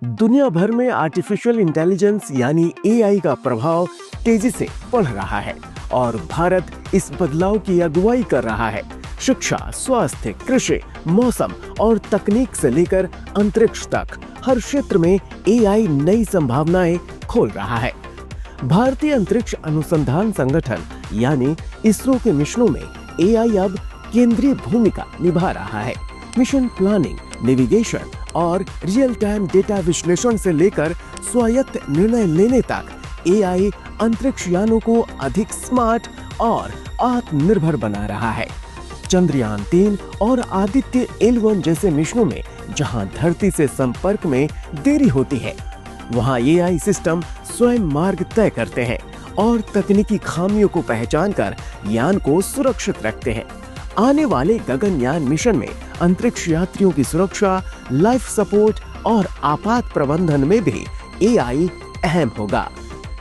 दुनिया भर में आर्टिफिशियल इंटेलिजेंस यानी एआई का प्रभाव तेजी से बढ़ रहा है और भारत इस बदलाव की अगुवाई कर रहा है। शिक्षा, स्वास्थ्य, कृषि, मौसम और तकनीक से लेकर अंतरिक्ष तक हर क्षेत्र में एआई नई संभावनाएं खोल रहा है। भारतीय अंतरिक्ष अनुसंधान संगठन यानी इसरो के मिशनों में एआई अब केंद्रीय भूमिका निभा रहा है। मिशन प्लानिंग, नेविगेशन और रियल टाइम डेटा विश्लेषण से लेकर स्वायत्त निर्णय लेने तक एआई अंतरिक्ष यानों को अधिक स्मार्ट और आत्मनिर्भर बना रहा है। चंद्रयान 3 और आदित्य L1 जैसे मिशनों में जहां धरती से संपर्क में देरी होती है, वहां एआई सिस्टम स्वयं मार्ग तय करते हैं और तकनीकी खामियों को पहचानकर यान को सुरक्षित रखते हैं। आने वाले गगनयान मिशन में अंतरिक्ष यात्रियों की सुरक्षा, लाइफ सपोर्ट और आपात प्रबंधन में भी एआई अहम होगा।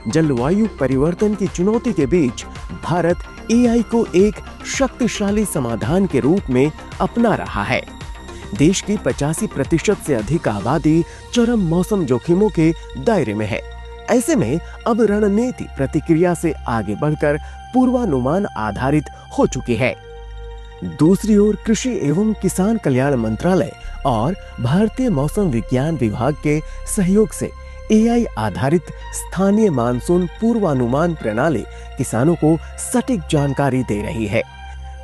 जलवायु परिवर्तन की चुनौती के बीच भारत एआई को एक शक्तिशाली समाधान के रूप में अपना रहा है। देश की 85% से अधिक आबादी चरम मौसम जोखिमों के दायरे में है। ऐसे में अब रणनीति प्रतिक्रिया से आगे बढ़कर पूर्वानुमान आधारित हो चुकी है। दूसरी ओर कृषि एवं किसान कल्याण मंत्रालय और भारतीय मौसम विज्ञान विभाग के सहयोग से एआई आधारित स्थानीय मानसून पूर्वानुमान प्रणाली किसानों को सटीक जानकारी दे रही है।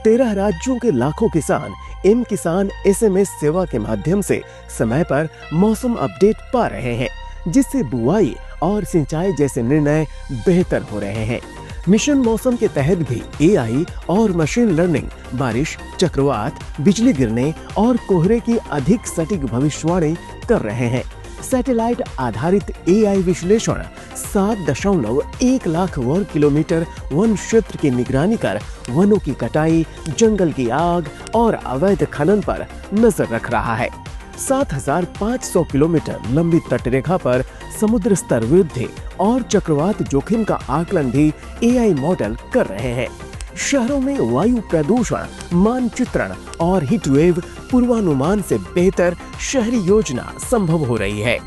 13 राज्यों के लाखों किसान एम किसान SMS सेवा के माध्यम से समय पर मौसम अपडेट पा रहे हैं, जिससे बुआई और सिंचाई जैसे निर्णय बेहतर हो रहे हैं। मिशन मौसम के तहत भी एआई और मशीन लर्निंग बारिश, चक्रवात, बिजली गिरने और कोहरे की अधिक सटीक भविष्यवाणी कर रहे हैं। सैटेलाइट आधारित एआई विश्लेषण 7.1 लाख वर्ग किलोमीटर वन क्षेत्र की निगरानी कर वनों की कटाई, जंगल की आग और अवैध खनन पर नजर रख रहा है। 7,500 किलोमीटर लंबी तटरेखा पर समुद्र स्तर वृद्धि और चक्रवात जोखिम का आकलन भी एआई मॉडल कर रहे हैं। शहरों में वायु प्रदूषण मानचित्रण और हीट वेव पूर्वानुमान से बेहतर शहरी योजना संभव हो रही है।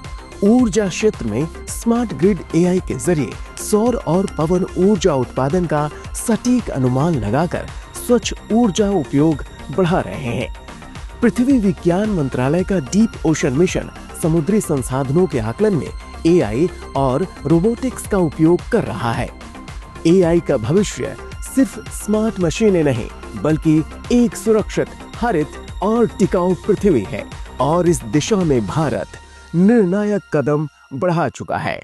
ऊर्जा क्षेत्र में स्मार्ट ग्रिड एआई के जरिए सौर और पवन ऊर्जा उत्पादन का सटीक अनुमान लगाकर स्वच्छ ऊर्जा उपयोग बढ़ा रहे हैं। पृथ्वी विज्ञान मंत्रालय का डीप ओशन मिशन समुद्री संसाधनों के आकलन में एआई और रोबोटिक्स का उपयोग कर रहा है। एआई का भविष्य सिर्फ स्मार्ट मशीनें नहीं, बल्कि एक सुरक्षित, हरित और टिकाऊ पृथ्वी है और इस दिशा में भारत निर्णायक कदम बढ़ा चुका है।